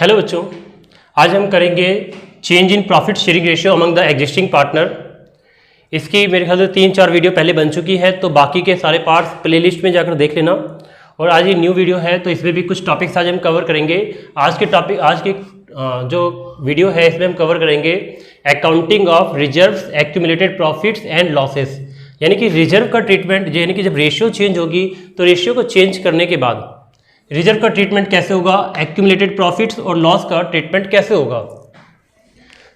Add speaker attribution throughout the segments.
Speaker 1: Hello बच्चों, आज हम करेंगे change in profit sharing ratio among the existing partner. इसकी मेरे ख्याल से 3-4 वीडियो पहले बन चुकी है, तो बाकी के सारे पार्ट्स प्लेलिस्ट में जाकर देख लेना। और आज ये न्यू वीडियो है तो इसमें भी कुछ टॉपिक्स आज हम कवर करेंगे। आज के जो वीडियो है इसमें हम कवर करेंगे accounting of reserves, accumulated profits and losses. यानी कि रिजर्व का ट्रीटमेंट, यानी कि जब रेशियो चेंज होगी तो रेशियो को चेंज करने के बाद रिजर्व का ट्रीटमेंट कैसे होगा, एक्यूमुलेटेड प्रॉफिट्स और लॉस का ट्रीटमेंट कैसे होगा।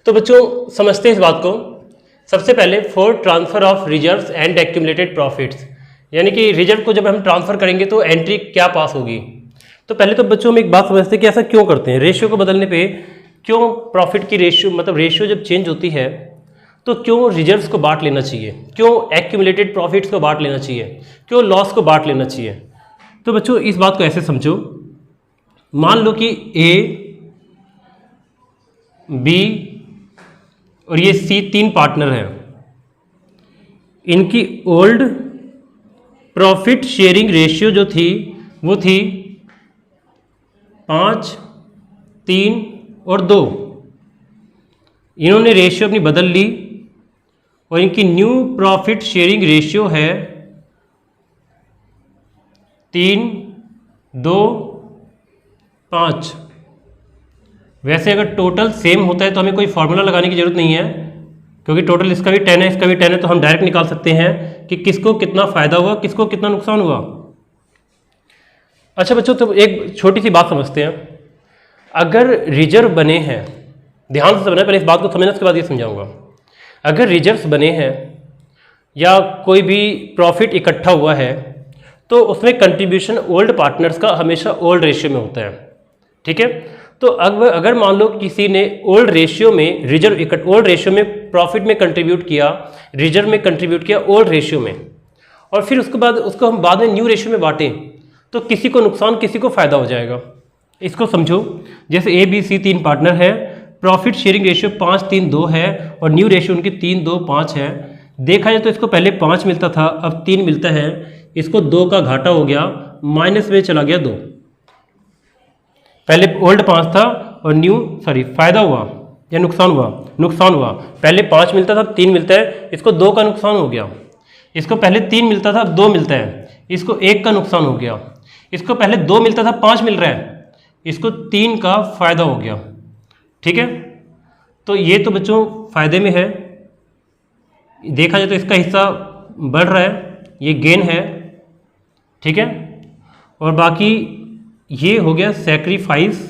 Speaker 1: तो बच्चों समझते हैं इस बात को। सबसे पहले for transfer of reserves and accumulated profits, यानी कि रिजर्व को जब हम ट्रांसफर करेंगे तो एंट्री क्या पास होगी। तो पहले तो बच्चों हम एक बात समझते हैं कि ऐसा क्यों करते हैं। रेशियो को बदलने पे क्यों प्रॉफिट की रेशियो, मतलब रेशियो जब चेंज होती है तो क्यों रिजर्व्स को बांट लेना चाहिए, क्यों एक्यूमुलेटेड प्रॉफिट्स को बांट लेना चाहिए, क्यों लॉस को बांट लेना चाहिए। तो बच्चों इस बात को ऐसे समझो, मान लो कि ए, बी और ये सी 3 पार्टनर हैं। इनकी ओल्ड प्रॉफिट शेयरिंग रेशियो जो थी वो थी 5, 3 और 2। इन्होंने रेशियो अपनी बदल ली और इनकी न्यू प्रॉफिट शेयरिंग रेशियो है 3, 2, 5। वैसे अगर टोटल सेम होता है तो हमें कोई फार्मूला लगाने की जरूरत नहीं है, क्योंकि टोटल इसका भी 10 है, इसका भी 10 है, तो हम डायरेक्ट निकाल सकते हैं कि किसको कितना फायदा हुआ, किसको कितना नुकसान हुआ। अच्छा बच्चों, तो एक छोटी सी बात समझते हैं। अगर रिजर्व बने हैं, ध्यान से समझना, पहले इस बात को समझना, उसके बाद ये समझाऊंगा। अगर रिजर्व्स बने हैं या कोई भी प्रॉफिट इकट्ठा हुआ है तो उसमें कंट्रीब्यूशन ओल्ड पार्टनर्स का हमेशा ओल्ड रेशियो में होता है। ठीक है, तो अगर मान लो किसी ने ओल्ड रेशियो में ओल्ड रेशियो में प्रॉफिट में कंट्रीब्यूट किया, रिजर्व में कंट्रीब्यूट किया ओल्ड रेशियो में, और फिर उसके बाद उसको हम बाद में न्यू रेशियो में बांटें तो किसी को नुकसान किसी को फायदा हो जाएगा। इसको समझो, जैसे ए, बी, सी 3 पार्टनर है, प्रॉफिट शेयरिंग रेशियो 5, 3, 2 है और न्यू रेशियो उनकी 3, 2, 5 है। देखा जाए तो इसको पहले 5 मिलता था, अब 3 मिलता है, इसको 2 का घाटा हो गया, माइनस में चला गया 2। पहले ओल्ड 5 था और फायदा हुआ या नुकसान हुआ। पहले 5 मिलता था, अब 3 मिलता है, इसको 2 का नुकसान हो गया। इसको पहले 3 मिलता था, अब 2 मिलता है, इसको 1 का नुकसान हो गया। इसको पहले 2 मिलता था, 5 मिल रहा है, इसको 3 का फायदा हो गया। ठीक है, तो ये तो बच्चों फायदे में है। देखा जाए तो इसका हिस्सा बढ़ रहा है, ये गेन है। ठीक है, और बाकी ये हो गया सैक्रिफाइस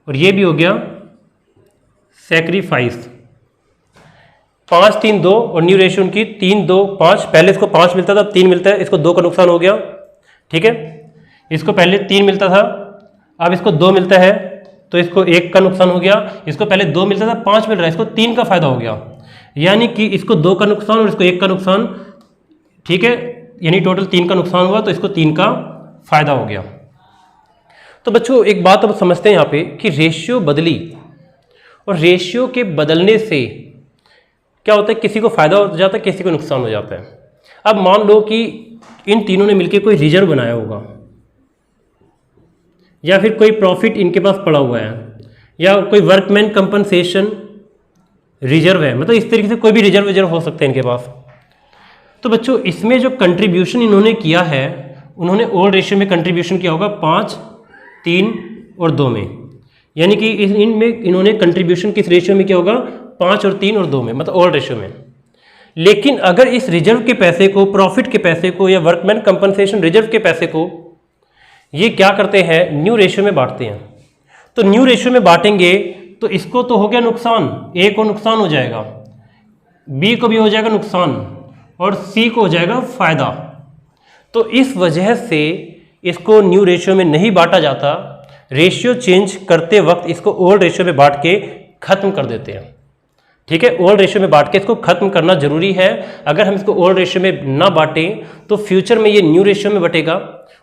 Speaker 1: और ये भी हो गया सैक्रिफाइस। 5, 3, 2 और न्यू रेशियो उनकी 3, 2, 5। पहले इसको 5 मिलता था, अब 3 मिलता है, इसको 2 का नुकसान हो गया। ठीक है, इसको पहले 3 मिलता था, अब इसको 2 मिलता है तो इसको 1 का नुकसान हो गया। इसको पहले 2 मिलता था, 5 मिल रहा है, इसको 3 का फायदा हो गया। यानी कि इसको 2 का नुकसान और इसको 1 का नुकसान। ठीक है, यानी टोटल 3 का नुकसान हुआ, तो इसको 3 का फायदा हो गया। तो बच्चों एक बात अब समझते हैं यहाँ पे कि रेशियो बदली, और रेशियो के बदलने से क्या होता है, किसी को फायदा हो जाता है, किसी को नुकसान हो जाता है। अब मान लो कि इन तीनों ने मिलकर कोई रिजर्व बनाया होगा, या फिर कोई प्रॉफिट इनके पास पड़ा हुआ है, या कोई वर्कमैन कंपनसेशन रिजर्व है, मतलब इस तरीके से कोई भी रिजर्व हो सकते हैं इनके पास। तो बच्चों इसमें जो कंट्रीब्यूशन इन्होंने किया है, उन्होंने ओल्ड रेशियो में कंट्रीब्यूशन किया होगा 5, 3 और 2 में। यानी कि इनमें इन्होंने कंट्रीब्यूशन किस रेशियो में किया होगा, 5 और 3 और 2 में, मतलब ओल्ड रेशियो में। लेकिन अगर इस रिजर्व के पैसे को, प्रॉफिट के पैसे को, या वर्कमैन कंपनसेशन रिजर्व के पैसे को ये क्या करते हैं, न्यू रेशियो में बांटते हैं। तो न्यू रेशियो में बांटेंगे तो इसको तो हो गया नुकसान, ए को नुकसान हो जाएगा, बी को भी हो जाएगा नुकसान, और सी को हो जाएगा फायदा। तो इस वजह से इसको न्यू रेशियो में नहीं बांटा जाता। रेशियो चेंज करते वक्त इसको ओल्ड रेशियो में बांट के खत्म कर देते हैं। ठीक है, ओल्ड रेशियो में बांट के इसको खत्म करना जरूरी है। अगर हम इसको ओल्ड रेशियो में ना बांटें तो फ्यूचर में ये न्यू रेशियो में बटेगा,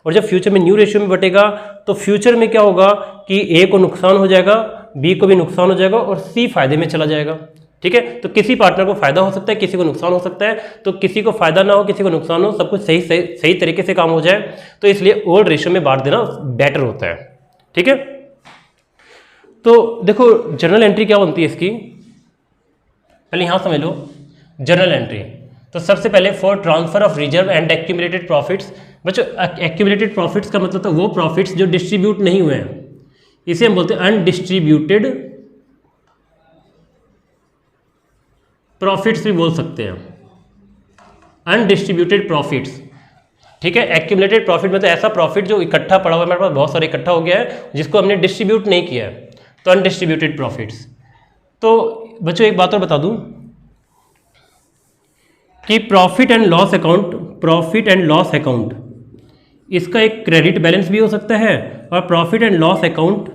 Speaker 1: और जब फ्यूचर में न्यू रेशियो में बटेगा तो फ्यूचर में क्या होगा कि ए को नुकसान हो जाएगा, बी को भी नुकसान हो जाएगा, और सी फायदे में चला जाएगा। ठीक है, तो किसी पार्टनर को फायदा हो सकता है, किसी को नुकसान हो सकता है। तो किसी को फायदा ना हो, किसी को नुकसान हो, सब कुछ सही तरीके से काम हो जाए, तो इसलिए ओल्ड रेशियो में बांट देना बेटर होता है। ठीक है, तो देखो जर्नल एंट्री क्या बनती है इसकी, पहले यहाँ समझ लो जर्नल एंट्री। तो सबसे पहले for transfer of reserve and accumulated profits, बच्चों एक्यूमुलेटेड प्रॉफिट्स का मतलब तो वो प्रॉफिट्स जो डिस्ट्रीब्यूट नहीं हुए हैं, इसे हम बोलते हैं अनडिस्ट्रीब्यूटेड प्रॉफिट्स भी बोल सकते हैं, अनडिस्ट्रीब्यूटेड प्रॉफिट्स। ठीक है, एक्यूमुलेटेड प्रॉफिट मतलब ऐसा प्रॉफिट जो इकट्ठा पड़ा हुआ है, हमारे पास बहुत सारे इकट्ठा हो गया है जिसको हमने डिस्ट्रीब्यूट नहीं किया है, तो अनडिस्ट्रीब्यूटेड प्रॉफिट्स। तो बच्चों एक बात और बता दूं कि प्रॉफिट एंड लॉस अकाउंट इसका एक क्रेडिट बैलेंस भी हो सकता है और प्रॉफिट एंड लॉस अकाउंट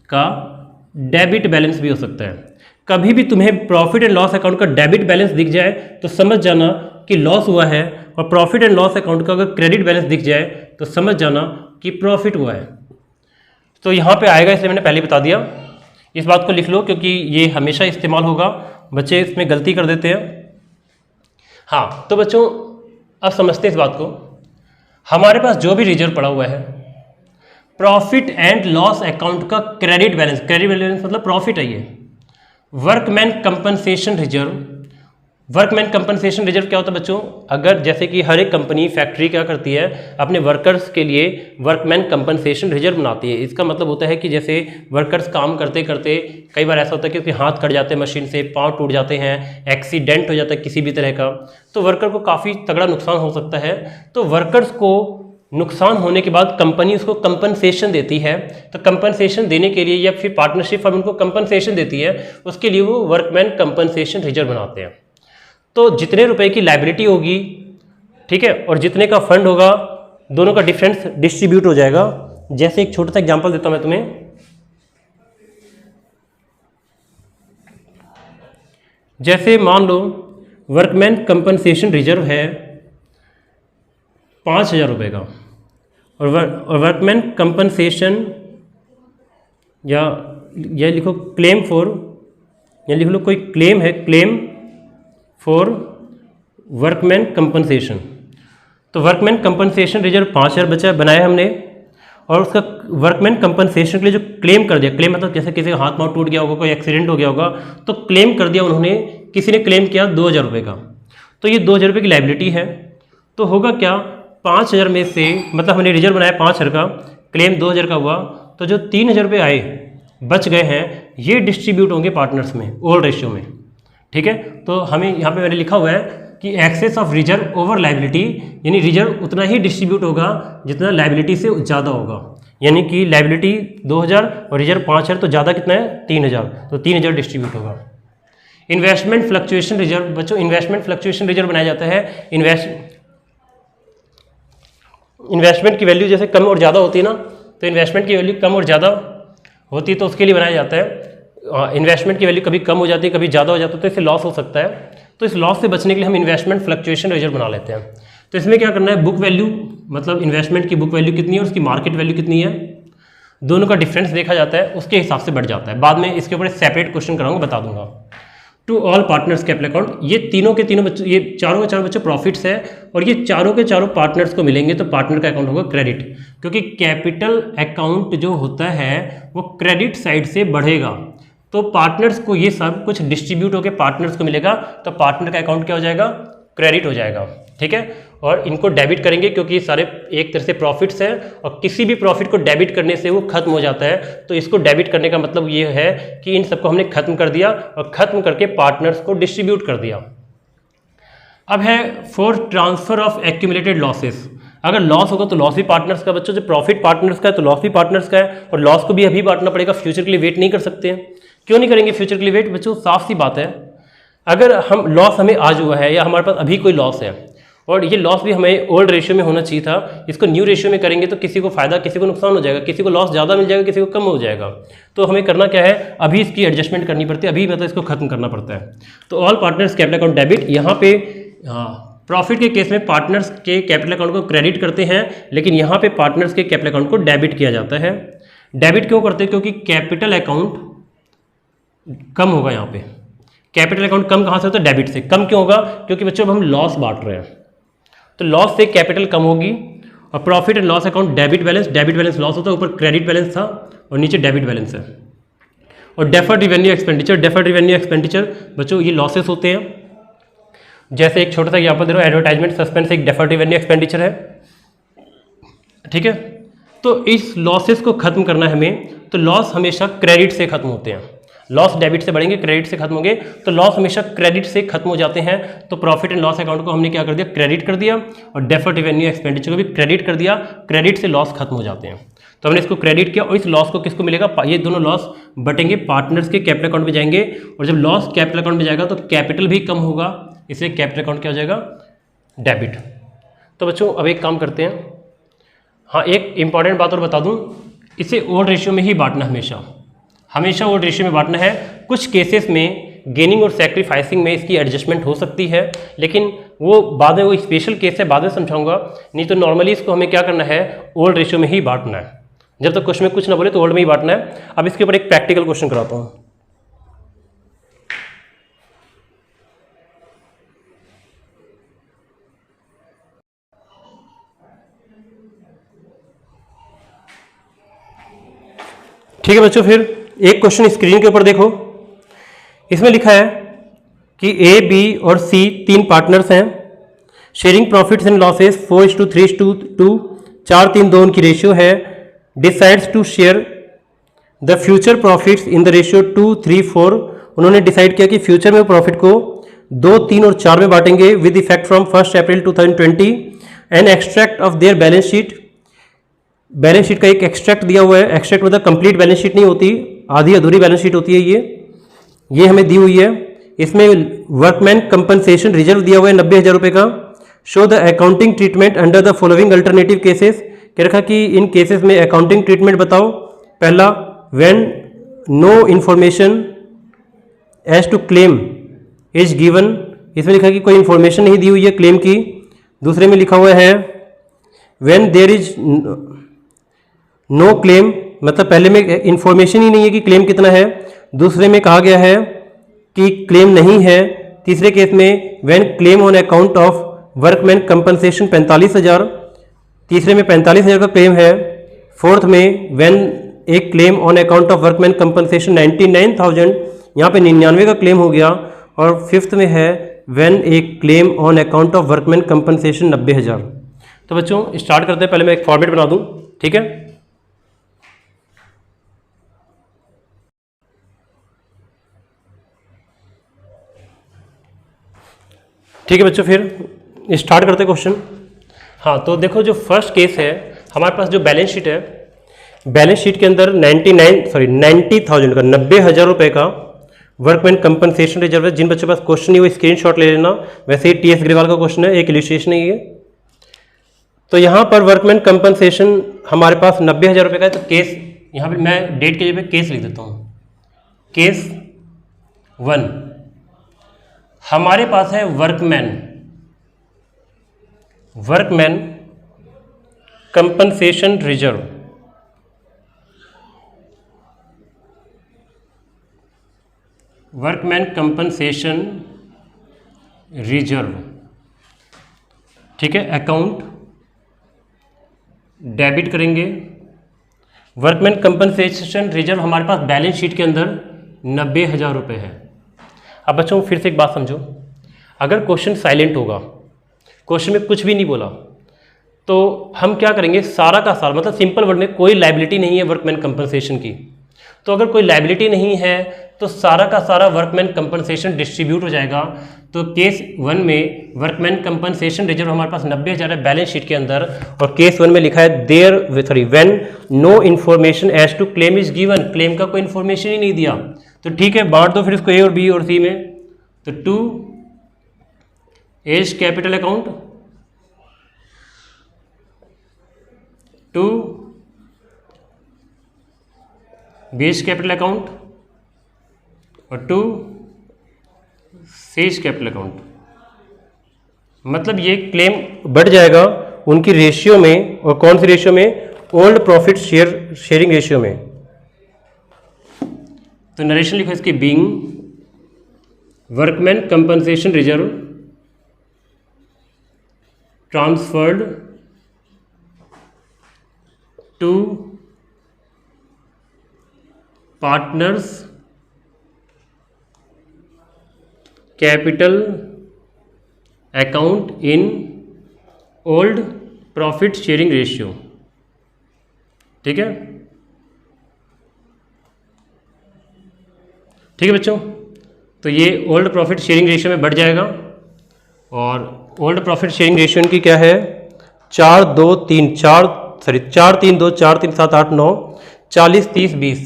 Speaker 1: का डेबिट बैलेंस भी हो सकता है। कभी भी तुम्हें प्रॉफिट एंड लॉस अकाउंट का डेबिट बैलेंस दिख जाए तो समझ जाना कि लॉस हुआ है, और प्रॉफिट एंड लॉस अकाउंट का अगर क्रेडिट बैलेंस दिख जाए तो समझ जाना कि प्रॉफिट हुआ है। तो यहाँ पे आएगा, इसलिए मैंने पहले बता दिया। इस बात को लिख लो क्योंकि ये हमेशा इस्तेमाल होगा, बच्चे इसमें गलती कर देते हैं। हाँ तो बच्चों अब समझते हैं इस बात को। हमारे पास जो भी रिजर्व पड़ा हुआ है, प्रॉफिट एंड लॉस अकाउंट का क्रेडिट बैलेंस मतलब प्रॉफिट है ये। वर्कमैन कंपनसेशन रिजर्व क्या होता है बच्चों, अगर जैसे कि हर एक कंपनी फैक्ट्री क्या करती है, अपने वर्कर्स के लिए वर्कमैन कंपनसेशन रिजर्व बनाती है। इसका मतलब होता है कि जैसे वर्कर्स काम करते करते कई बार ऐसा होता है कि उसके हाथ कट जाते हैं मशीन से, पाँव टूट जाते हैं, एक्सीडेंट हो जाता है किसी भी तरह का, तो वर्कर को काफ़ी तगड़ा नुकसान हो सकता है। तो वर्कर्स को नुकसान होने के बाद कंपनी उसको कंपनसेशन देती है। तो कंपनसेशन देने के लिए या फिर पार्टनरशिप फर्म उनको कंपनसेशन देती है, उसके लिए वो वर्कमैन कंपनसेशन रिजर्व बनाते हैं। तो जितने रुपए की लायबिलिटी होगी, ठीक है, और जितने का फंड होगा, दोनों का डिफरेंस डिस्ट्रीब्यूट हो जाएगा। जैसे एक छोटा सा एग्जांपल देता हूं मैं तुम्हें। जैसे मान लो वर्कमैन कंपनसेशन रिजर्व है 5,000 रुपये का, और वर्कमैन कंपनसेशन या लिखो क्लेम फॉर, या लिख लो कोई क्लेम है, क्लेम फॉर वर्कमैन कंपनसेशन। तो वर्कमैन कंपनसेशन रिजर्व 5,000 बचा बनाया हमने, और उसका वर्कमैन कंपनसेशन के लिए जो क्लेम कर दिया, क्लेम मतलब जैसे किसी का हाथ पाँव टूट गया होगा, कोई एक्सीडेंट हो गया होगा, तो क्लेम कर दिया उन्होंने, किसी ने क्लेम किया 2,000 रुपये का, तो ये 2,000 रुपये की लायबिलिटी है। तो होगा क्या, 5,000 में से मतलब हमने रिजर्व बनाया 5,000 का, क्लेम 2,000 का हुआ, तो जो 3,000 रुपये आए बच गए हैं, ये डिस्ट्रीब्यूट होंगे पार्टनर्स में ओल रेशियो में। ठीक है, तो हमें यहाँ पे मैंने लिखा हुआ है कि excess of reserve over liability, यानी रिजर्व उतना ही डिस्ट्रीब्यूट होगा जितना लायबिलिटी से ज़्यादा होगा। यानी कि लायबिलिटी 2,000 और रिजर्व 5,000, तो ज़्यादा कितना है 3,000, तो 3,000 डिस्ट्रीब्यूट होगा। इन्वेस्टमेंट फ्लक्चुएशन रिजर्व, बच्चों इन्वेस्टमेंट फ्लक्चुएशन रिजर्व बनाया जाता है। इन्वेस्टमेंट की वैल्यू जैसे कम और ज़्यादा होती है ना, तो इन्वेस्टमेंट की वैल्यू कम और ज़्यादा होती है, तो उसके लिए बनाया जाता है। इन्वेस्टमेंट की वैल्यू कभी कम हो जाती है, कभी ज़्यादा हो जाता है, तो इससे लॉस हो सकता है। तो इस लॉस से बचने के लिए हम इन्वेस्टमेंट फ्लक्चुएशन रिजर्व बना लेते हैं। तो इसमें क्या करना है, बुक वैल्यू मतलब इन्वेस्टमेंट की बुक वैल्यू कितनी है और उसकी मार्केट वैल्यू कितनी है, दोनों का डिफरेंस देखा जाता है, उसके हिसाब से बढ़ जाता है। बाद में इसके ऊपर सेपरेट क्वेश्चन कराऊंगा, बता दूंगा। To all partners capital account, ये तीनों के तीनों बच्चों, ये चारों के चारों बच्चों प्रॉफिट्स है, और ये चारों के चारों पार्टनर्स को मिलेंगे, तो पार्टनर का अकाउंट होगा क्रेडिट, क्योंकि कैपिटल अकाउंट जो होता है वो क्रेडिट साइड से बढ़ेगा। तो पार्टनर्स को ये सब कुछ डिस्ट्रीब्यूट होकर पार्टनर्स को मिलेगा, तो पार्टनर का अकाउंट क्या हो जाएगा, क्रेडिट हो जाएगा। ठीक है, और इनको डेबिट करेंगे क्योंकि ये सारे एक तरह से प्रॉफिट्स हैं, और किसी भी प्रॉफिट को डेबिट करने से वो खत्म हो जाता है। तो इसको डेबिट करने का मतलब ये है कि इन सबको हमने खत्म कर दिया, और खत्म करके पार्टनर्स को डिस्ट्रीब्यूट कर दिया। अब है for transfer of accumulated losses. अगर लॉस होगा तो लॉस भी पार्टनर्स का, बच्चों जो प्रॉफिट पार्टनर्स का है तो लॉस भी पार्टनर्स का है, और लॉस को भी अभी बांटना पड़ेगा, फ्यूचर के लिए वेट नहीं कर सकते हैं। क्यों नहीं करेंगे फ्यूचर के लिए वेट, बच्चों साफ सी बात है, अगर हम लॉस हमें आज हुआ है या हमारे पास अभी कोई लॉस है, और ये लॉस भी हमें ओल्ड रेशियो में होना चाहिए था, इसको न्यू रेशियो में करेंगे तो किसी को फायदा किसी को नुकसान हो जाएगा, किसी को लॉस ज़्यादा मिल जाएगा, किसी को कम हो जाएगा। तो हमें करना क्या है, अभी इसकी एडजस्टमेंट करनी पड़ती है, अभी मतलब इसको खत्म करना पड़ता है। तो all partners capital account debit, यहाँ पे प्रॉफिट के केस में पार्टनर्स के कैपिटल अकाउंट को क्रेडिट करते हैं, लेकिन यहाँ पे पार्टनर्स के कैपिटल अकाउंट को डेबिट किया जाता है। डेबिट क्यों करते हैं, क्योंकि कैपिटल अकाउंट कम होगा। यहाँ पे कैपिटल अकाउंट कम कहाँ से होता है, डेबिट से। कम क्यों होगा, क्योंकि बच्चों अब हम लॉस बांट रहे हैं, तो लॉस से कैपिटल कम होगी। और profit and loss account debit balance loss होता है, ऊपर क्रेडिट बैलेंस था और नीचे डेबिट बैलेंस है। और deferred revenue expenditure, deferred revenue expenditure बच्चों ये लॉसेस होते हैं। जैसे एक छोटा सा एग्जांपल दे रहा हूँ, एडवर्टाइजमेंट सस्पेंस एक डेफर्ड रिवेन्यू एक्सपेंडिचर है, ठीक है। तो इस लॉसेस को खत्म करना है हमें, तो लॉस हमेशा क्रेडिट से खत्म होते हैं। लॉस डेबिट से बढ़ेंगे, क्रेडिट से खत्म होंगे, तो लॉस हमेशा क्रेडिट से खत्म हो जाते हैं। तो प्रॉफिट एंड लॉस अकाउंट को हमने क्या कर दिया, क्रेडिट कर दिया, और डेफर्ड रिवेन्यू एक्सपेंडिचर को भी क्रेडिट कर दिया, क्रेडिट से लॉस खत्म हो जाते हैं। तो हमने इसको क्रेडिट किया, और इस लॉस को किसको मिलेगा, ये दोनों लॉस बटेंगे, पार्टनर्स के कैपिटल अकाउंट में जाएंगे, और जब लॉस कैपिटल अकाउंट में जाएगा तो कैपिटल भी कम होगा, इसलिए कैपिटल अकाउंट क्या हो जाएगा, डेबिट। तो बच्चों अब एक काम करते हैं, हाँ एक इंपॉर्टेंट बात और बता दूं, इसे ओल्ड रेशियो में ही बांटना, हमेशा ओल्ड रेशियो में बांटना है। कुछ केसेस में गेनिंग और सैक्रिफाइसिंग में इसकी एडजस्टमेंट हो सकती है, लेकिन वो बाद में, वो स्पेशल केस है, बाद में समझाऊंगा। नहीं तो नॉर्मली इसको हमें क्या करना है, ओल्ड रेशियो में ही बांटना है। जब तक क्वेश्चन में कुछ ना बोले तो ओल्ड में ही बांटना है। अब इसके ऊपर एक प्रैक्टिकल क्वेश्चन कराता हूँ। ठीक है बच्चों, फिर एक क्वेश्चन स्क्रीन के ऊपर देखो, इसमें लिखा है कि ए, बी और सी तीन पार्टनर्स हैं, शेयरिंग प्रॉफिट्स एंड लॉसेस 4:3:2, 4:3:2 उनकी रेशियो है, decides to share the future profits in the ratio 2:3:4। उन्होंने डिसाइड किया कि फ्यूचर में प्रॉफिट को 2, 3 और 4 में बांटेंगे with effect from 1 April 2020। An extract of their balance sheet, balance sheet का एक एक्सट्रैक्ट दिया हुआ है, एक्सट्रैक्ट मतलब कंप्लीट बैलेंस शीट नहीं होती, आधी अधूरी बैलेंस शीट होती है, ये हमें दी हुई है। इसमें वर्कमैन कंपनसेशन रिजर्व दिया हुआ है 90,000 रुपये का। Show the accounting treatment under the following alternative cases, कह रखा कि इन केसेस में अकाउंटिंग ट्रीटमेंट बताओ। पहला, when no information as to claim is given, इसमें लिखा कि कोई इन्फॉर्मेशन नहीं दी हुई है क्लेम की। दूसरे में लिखा हुआ है when there is no claim, मतलब पहले में इंफॉर्मेशन ही नहीं है कि क्लेम कितना है, दूसरे में कहा गया है कि क्लेम नहीं है। तीसरे केस में when claim on account of workman compensation 45,000, तीसरे में 45,000 का क्लेम है। फोर्थ में व्हेन एक claim on account of workman compensation 99,000, यहाँ पे 99 का क्लेम हो गया। और फिफ्थ में है व्हेन एक claim on account of workman compensation 90,000। तो बच्चों स्टार्ट करते हैं, पहले मैं एक फॉर्मेट बना दूं, ठीक है। ठीक है बच्चों, फिर स्टार्ट करते क्वेश्चन। हाँ तो देखो, जो फर्स्ट केस है हमारे पास, जो बैलेंस शीट है, बैलेंस शीट के अंदर 90,000 का, 90,000 रुपये का वर्कमैन कंपनसेशन रिजर्व है। जिन बच्चों के पास क्वेश्चन नहीं वो स्क्रीनशॉट ले लेना, वैसे ही टीएस अग्रवाल का क्वेश्चन है, एक इलस्ट्रेशन है ये। तो यहाँ पर वर्कमैन कंपनसेशन हमारे पास 90,000 रुपये का है। तो केस, यहाँ पे मैं डेट के जगह केस लिख देता हूँ। केस 1 हमारे पास है workman compensation reserve. Workman compensation reserve, ठीक है, अकाउंट डेबिट करेंगे। वर्कमैन कंपनसेशन रिजर्व हमारे पास बैलेंस शीट के अंदर 90,000 रुपये है। अब बच्चों फिर से एक बात समझो, अगर क्वेश्चन साइलेंट होगा, क्वेश्चन में कुछ भी नहीं बोला, तो हम क्या करेंगे, सारा का सारा, मतलब सिंपल वर्ड में कोई लायबिलिटी नहीं है वर्कमैन कंपनसेशन की। तो अगर कोई लायबिलिटी नहीं है तो सारा का सारा वर्कमैन कंपनसेशन डिस्ट्रीब्यूट हो जाएगा। तो केस 1 में वर्कमैन कंपनसेशन रिजर्व हमारे पास 90,000 है बैलेंस शीट के अंदर, और केस 1 में लिखा है when no information as to claim is given, claim का कोई इन्फॉर्मेशन ही नहीं दिया। तो ठीक है, बांट दो फिर इसको ए और बी और सी में। तो 2 as capital account, 2 base capital account, और 2 सेज कैपिटल अकाउंट। मतलब ये क्लेम बढ़ जाएगा उनकी रेशियो में, और कौन सी रेशियो में, ओल्ड प्रॉफिट शेयरिंग रेशियो में। तो नरेशन लिखो इसकी, being workman compensation reserve transferred to partners capital account in old profit sharing ratio. ठीक है, ठीक है बच्चों। तो ये ओल्ड प्रॉफिट शेयरिंग रेशियो में बढ़ जाएगा, और ओल्ड प्रॉफिट शेयरिंग रेशियो की क्या है, 4 2 3 4 सॉरी 4 3 2 4 3 7 8 9 40 30 20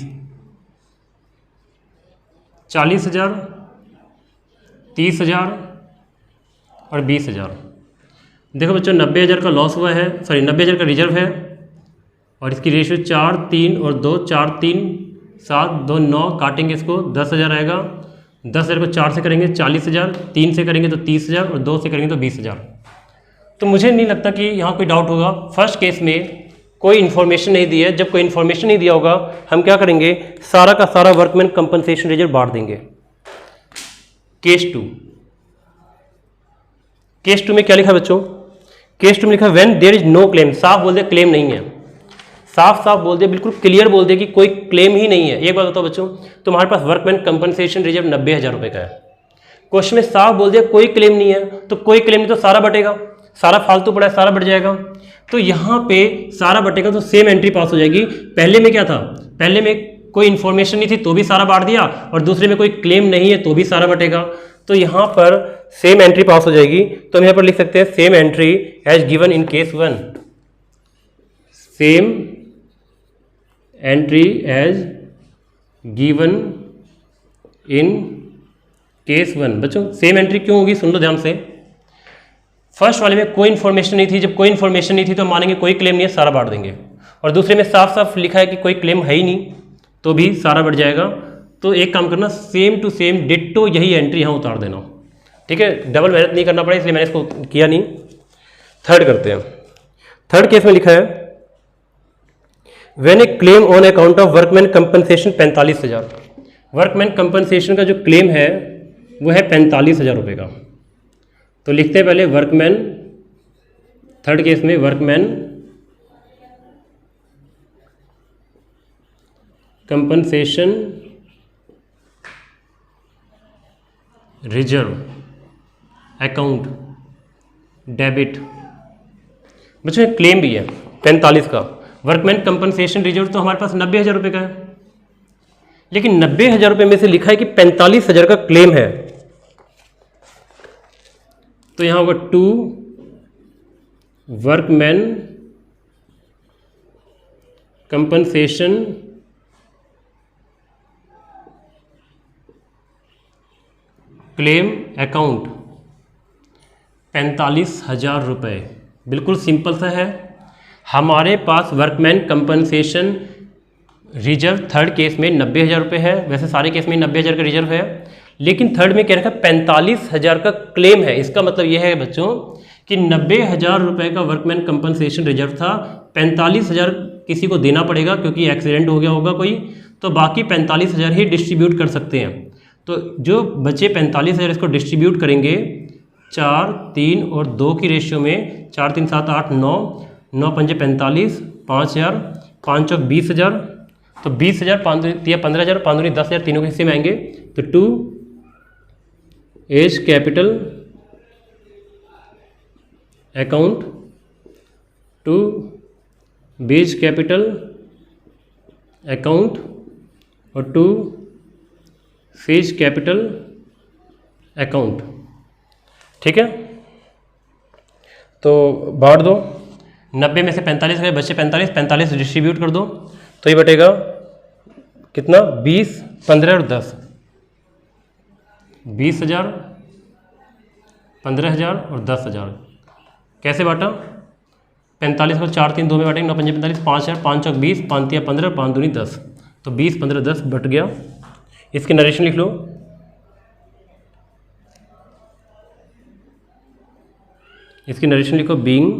Speaker 1: 40,000 30,000 और 20,000। देखो बच्चों 90,000 का लॉस हुआ है, सॉरी 90,000 का रिजर्व है, और इसकी रेशियो 4 3 और 2 4 3 7 2 9 काटेंगे इसको 10,000 आएगा। 10,000 को 4 से करेंगे 40,000, 3 से करेंगे तो 30,000 और 2 से करेंगे तो 20,000। तो मुझे नहीं लगता कि यहाँ कोई डाउट होगा। फर्स्ट केस में कोई इन्फॉर्मेशन नहीं दी है, जब कोई इन्फॉर्मेशन नहीं दिया होगा हम क्या करेंगे, सारा का सारा वर्कमैन कंपनसेशन रिजर्व बांट देंगे। केस 2, केस 2 में क्या लिखा है बच्चों, केस 2 में लिखा है when there is no claim, साफ बोल दे क्लेम नहीं है, साफ साफ बोल दे, बिल्कुल क्लियर बोल दे कि कोई क्लेम ही नहीं है। एक बात बताओ बच्चों, तुम्हारे पास वर्कमैन कंपनसेशन रिजर्व 90,000 रुपये का है, क्वेश्चन में साफ बोल दिया कोई क्लेम नहीं है, तो कोई क्लेम नहीं तो सारा बटेगा, सारा फालतू पड़ा है सारा बढ़ जाएगा। तो यहाँ पे सारा बटेगा तो सेम एंट्री पास हो जाएगी। पहले में क्या था, पहले में कोई इन्फॉर्मेशन नहीं थी तो भी सारा बांट दिया, और दूसरे में कोई क्लेम नहीं है तो भी सारा बटेगा। तो यहाँ पर सेम एंट्री पास हो जाएगी। तो हम यहाँ पर लिख सकते हैं same entry as given in case 1, same entry as given in case 1। बच्चों सेम एंट्री क्यों होगी, सुन लो ध्यान से। फर्स्ट वाले में कोई इन्फॉर्मेशन नहीं थी, जब कोई इन्फॉर्मेशन नहीं थी तो मानेंगे कोई क्लेम नहीं है सारा बांट देंगे, और दूसरे में साफ साफ लिखा है कि कोई क्लेम है ही नहीं तो भी सारा बढ़ जाएगा। तो एक काम करना, सेम टू सेम डिट्टो यही एंट्री यहाँ उतार देना। ठीक है, डबल मेहनत नहीं करना पड़ा इसलिए मैंने इसको किया नहीं। थर्ड करते हैं। थर्ड केस में लिखा है when A claim on account of workman compensation 45,000। Workman compensation का जो क्लेम है वो है 45,000 रुपये का। तो लिखते हैं पहले वर्कमैन, थर्ड केस में workman compensation reserve account debit. बच्चों क्लेम भी है 45 का। वर्कमैन कंपनसेशन रिजर्व तो हमारे पास 90,000 रुपये का है, लेकिन 90,000 रुपये में से लिखा है कि 45,000 का क्लेम है। तो यहां होगा to workman compensation claim account 45,000 रुपये। बिल्कुल सिंपल सा है। हमारे पास workman compensation reserve third case में 90,000 रुपये है, वैसे सारे केस में 90,000 का रिजर्व है, लेकिन थर्ड में क्या रखा 45,000 का क्लेम है। इसका मतलब यह है बच्चों कि 90,000 रुपये का वर्कमैन कंपनसेशन रिजर्व था, 45,000 किसी को देना पड़ेगा क्योंकि एक्सीडेंट हो गया होगा कोई, तो बाकी 45,000 ही डिस्ट्रीब्यूट कर सकते हैं। तो जो बचे 45,000 इसको डिस्ट्रीब्यूट करेंगे 4 3 और 2 की रेशियो में, 4 3 7 8 9 9 5 45, 5,000 5 चौक 20,000, तो 20,000 5 15,000 5 दूनी 10,000 तीनों के हिस्से में आएंगे। तो to A's capital account, to B's capital account और टू फेज कैपिटल अकाउंट। ठीक है, तो बांट दो। 90 में से 45 गए, बचे 45, 45 डिस्ट्रीब्यूट कर दो तो ये बटेगा कितना, 20 15 और 10, 20,000 15,000 और 10,000। कैसे बांटा, 45 को 4 3 2 में बांटेंगे, 9 5 45, 5,000 5 चौक 20, 5 3 15, 5 दूनी 10, तो 20 15 10 बट गया। इसकी नरेशन लिख लो, इसकी नरेशन लिखो, being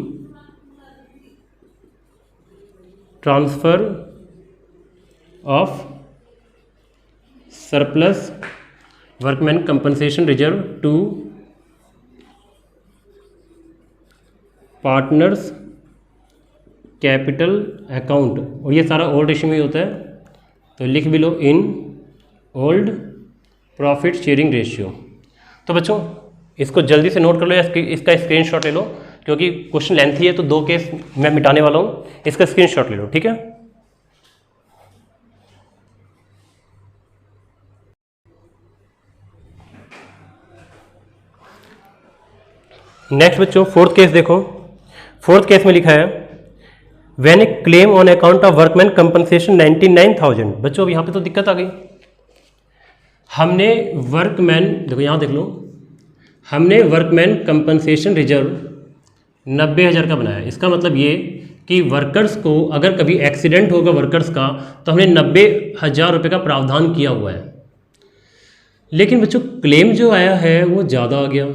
Speaker 1: transfer of surplus workman compensation reserve to partners capital account. और ये सारा ओल्ड रेशियो में ही होता है, तो लिख भी लो in old profit sharing ratio. तो बच्चों इसको जल्दी से नोट कर लो या इसका स्क्रीनशॉट ले लो, क्योंकि क्वेश्चन लेंथी है तो 2 केस मैं मिटाने वाला हूँ। इसका स्क्रीनशॉट ले लो, ठीक है। नेक्स्ट बच्चों 4th केस देखो। 4th केस में लिखा है when A claim on account of workman compensation 99,000। बच्चों अब यहाँ पे तो दिक्कत आ गई। हमने वर्कमैन, देखो यहाँ देख लो, हमने वर्कमैन कंपनसेशन रिजर्व 90,000 का बनाया। इसका मतलब ये कि वर्कर्स को अगर कभी एक्सीडेंट होगा वर्कर्स का तो हमने 90,000 रुपये का प्रावधान किया हुआ है। लेकिन बच्चों क्लेम जो आया है वो ज़्यादा आ गया,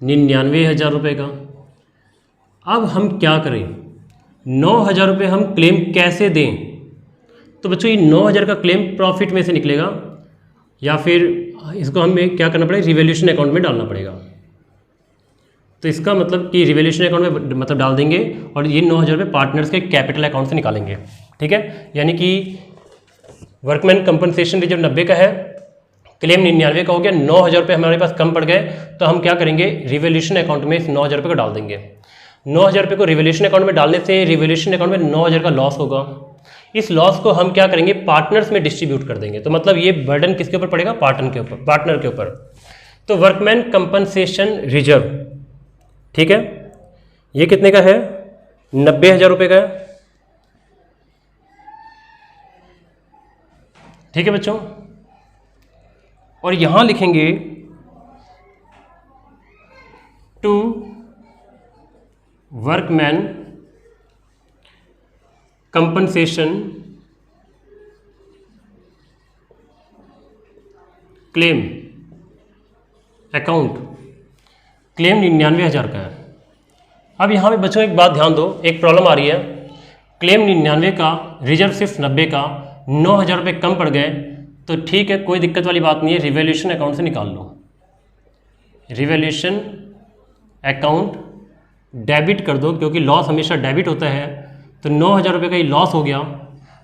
Speaker 1: 99,000 रुपये का। अब हम क्या करें, 9,000 रुपये हम क्लेम कैसे दें? तो बच्चों ये 9,000 का क्लेम प्रॉफिट में से निकलेगा या फिर इसको हमें क्या करना पड़ेगा, रिवैल्यूएशन अकाउंट में डालना पड़ेगा। तो इसका मतलब कि रिवैल्यूएशन अकाउंट में मतलब डाल देंगे और ये 9,000 रुपये पार्टनर्स के कैपिटल अकाउंट से निकालेंगे, ठीक है। यानी कि वर्कमैन कंपनसेशन रिजर्व 90 का है, क्लेम 99 का हो गया, 9,000 रुपये हमारे पास कम पड़ गए, तो हम क्या करेंगे, रिवैल्यूएशन अकाउंट में इस 9,000 रुपये को डाल देंगे। 9,000 रुपये को रिवैल्यूएशन अकाउंट में डालने से रिवैल्यूएशन अकाउंट में 9,000 का लॉस होगा। इस लॉस को हम क्या करेंगे, पार्टनर्स में डिस्ट्रीब्यूट कर देंगे। तो मतलब ये बर्डन किसके ऊपर पड़ेगा, पार्टनर के ऊपर। तो वर्कमैन कंपनसेशन रिजर्व, ठीक है, ये कितने का है, 90,000 रुपये का है, ठीक है बच्चों। और यहां लिखेंगे to workman compensation claim account, claim 99,000 का है। अब यहाँ पे बच्चों एक बात ध्यान दो, एक प्रॉब्लम आ रही है, क्लेम 99 का, रिजर्व सिर्फ 90 का, 9,000 रुपये कम पड़ गए, तो ठीक है, कोई दिक्कत वाली बात नहीं है, रिवैल्यूएशन अकाउंट से निकाल लो। रिवैल्यूएशन अकाउंट डेबिट कर दो, क्योंकि लॉस हमेशा डेबिट होता है। तो 9,000 रुपये का ही लॉस हो गया,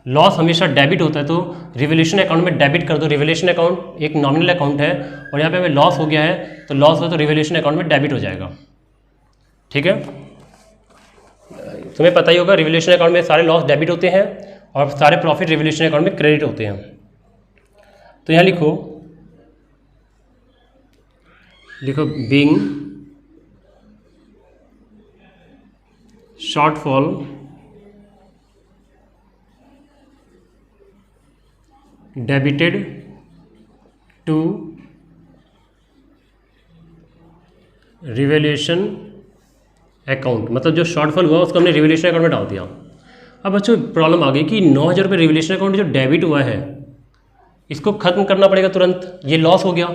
Speaker 1: लॉस हमेशा डेबिट होता है, तो रिवैल्यूएशन अकाउंट में डेबिट कर दो। रिवैल्यूएशन अकाउंट एक नॉमिनल अकाउंट है और यहाँ पे हमें लॉस हो गया है, तो लॉस हो तो रिवैल्यूएशन अकाउंट में डेबिट हो जाएगा, ठीक है। तुम्हें पता ही होगा रिवैल्यूएशन अकाउंट में सारे लॉस डेबिट होते हैं और सारे प्रॉफिट रिवैल्यूएशन अकाउंट में क्रेडिट होते हैं। तो यहाँ लिखो being shortfall debited to revaluation account, मतलब जो शॉर्टफॉल हुआ उसको हमने रिवैल्यूएशन अकाउंट में डाल दिया। अब बच्चों प्रॉब्लम आ गई कि 9,000 रुपये रिवैल्यूएशन अकाउंट जो डेबिट हुआ है इसको खत्म करना पड़ेगा तुरंत, ये लॉस हो गया।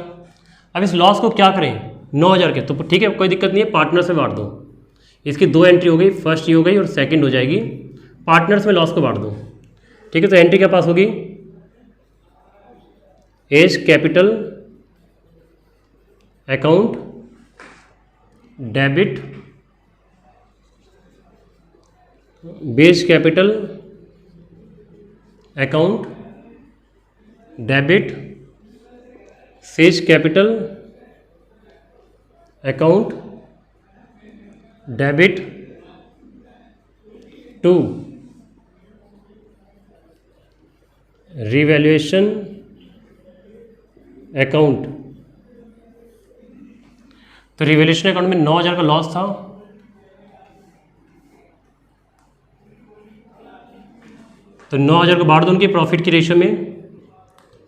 Speaker 1: अब इस लॉस को क्या करें, 9,000 के, तो ठीक है कोई दिक्कत नहीं है, पार्टनर्स में बांट दो। इसकी 2 एंट्री हो गई, फर्स्ट ये हो गई और सेकंड हो जाएगी, पार्टनर्स में लॉस को बांट दो, ठीक है। तो एंट्री क्या पास होगी, A's capital account debit B's capital account debit C's capital account debit to revaluation account. तो रिवैल्यूएशन अकाउंट में 9,000 का लॉस था, तो 9,000 को बांट दो उनकी प्रॉफिट की रेशियो में।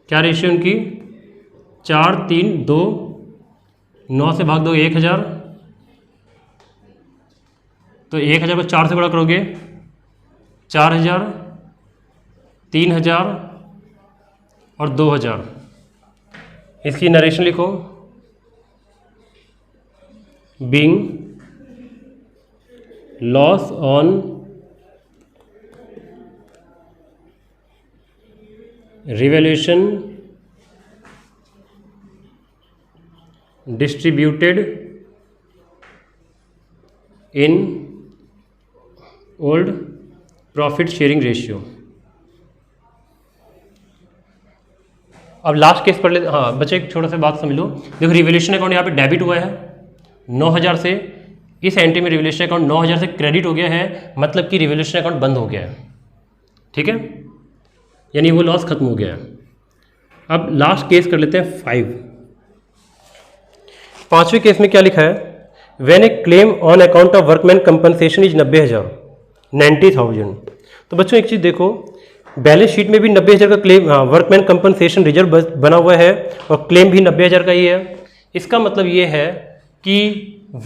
Speaker 1: क्या रेशियो उनकी, 4, 3, 2, 9 से भाग दो 1,000, तो 1,000 को 4 से गुणा करोगे 4,000, 3,000 और 2,000। इसकी नरेशन लिखो, being loss on revaluation distributed in old profit sharing ratio. अब लास्ट केस पढ़ लेते। हाँ बच्चे एक छोटा सा बात समझ लो। देखो रिवोल्यूशन अकाउंट यहाँ पे डेबिट हुआ है 9,000 से, इस एंट्री में रिवोल्यूशन अकाउंट 9,000 से क्रेडिट हो गया है, मतलब कि रिवोल्यूशन अकाउंट बंद हो गया है, ठीक है, यानी वो लॉस खत्म हो गया है। अब लास्ट केस कर लेते हैं 5। पांचवें केस में क्या लिखा है, when A claim on account of workman compensation is 90,000 90,000। तो बच्चों एक चीज़ देखो, बैलेंस शीट में भी 90,000 का क्लेम वर्कमैन कंपनसेशन रिजर्व बना हुआ है और क्लेम भी 90,000 का ही है। इसका मतलब ये है कि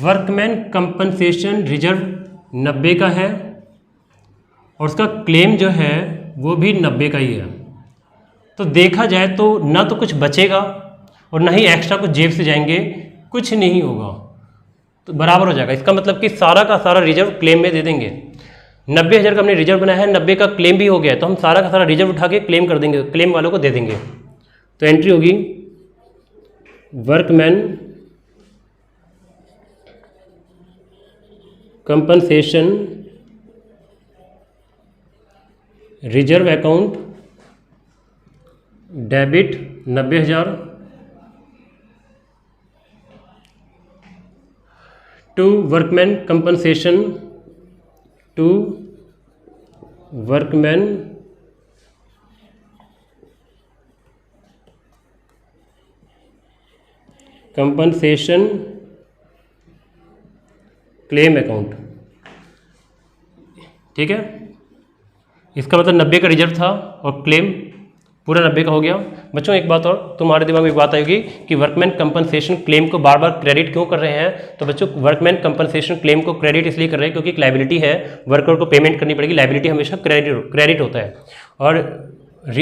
Speaker 1: वर्कमैन कंपनसेशन रिजर्व 90 का है और उसका क्लेम जो है वो भी 90 का ही है। तो देखा जाए तो ना तो कुछ बचेगा और ना ही एक्स्ट्रा कुछ जेब से जाएंगे, कुछ नहीं होगा, तो बराबर हो जाएगा। इसका मतलब कि सारा का सारा रिजर्व क्लेम में दे देंगे। 90,000 का हमने रिजर्व बनाया है, 90 का क्लेम भी हो गया है, तो हम सारा का सारा रिजर्व उठा के क्लेम कर देंगे, क्लेम वालों को दे देंगे। तो एंट्री होगी workman compensation reserve account debit 90,000 to workman compensation to workman compensation claim account, ठीक है। इसका मतलब 90 का रिजर्व था और क्लेम पूरा 90 का हो गया। बच्चों एक बात और तुम्हारे दिमाग में एक बात आएगी कि वर्कमैन कंपनसेशन क्लेम को बार बार क्रेडिट क्यों कर रहे हैं। तो बच्चों वर्कमैन कंपनसेशन क्लेम को क्रेडिट इसलिए कर रहे हैं क्योंकि एक लायबिलिटी है, वर्कर को पेमेंट करनी पड़ेगी, लायबिलिटी हमेशा क्रेडिट होता है। और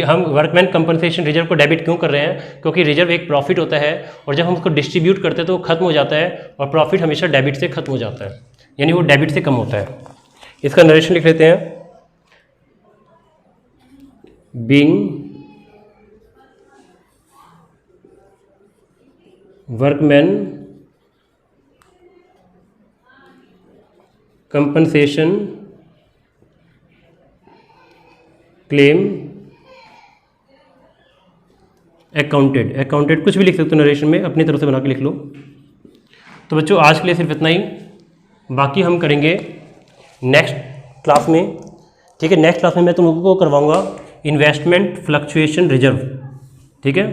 Speaker 1: हम वर्कमैन कंपनसेशन रिजर्व को डेबिट क्यों कर रहे हैं, क्योंकि रिजर्व एक प्रॉफिट होता है और जब हम उसको डिस्ट्रीब्यूट करते हैं तो वो खत्म हो जाता है और प्रॉफिट हमेशा डेबिट से खत्म हो जाता है, यानी वो डेबिट से कम होता है। इसका नरेशन लिख लेते हैं, being workman compensation claim accounted कुछ भी लिख सकते हो नरेशन में, अपनी तरफ से बना के लिख लो। तो बच्चों आज के लिए सिर्फ इतना ही, बाकी हम करेंगे नेक्स्ट क्लास में, ठीक है। नेक्स्ट क्लास में मैं तुम लोगों को करवाऊंगा इन्वेस्टमेंट फ्लक्चुएशन रिजर्व, ठीक है।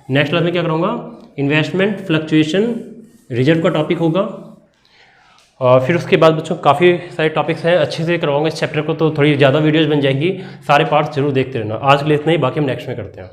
Speaker 1: नेक्स्ट क्लास में क्या कराऊंगा, इन्वेस्टमेंट फ्लक्चुएशन रिजर्व का टॉपिक होगा। और फिर उसके बाद बच्चों काफ़ी सारे टॉपिक्स हैं, अच्छे से करवाऊंगा इस चैप्टर को, तो थोड़ी ज़्यादा वीडियोज़ बन जाएंगी। सारे पार्ट्स जरूर देखते रहना। आज के लिए इतना ही, बाकी हम नेक्स्ट में करते हैं।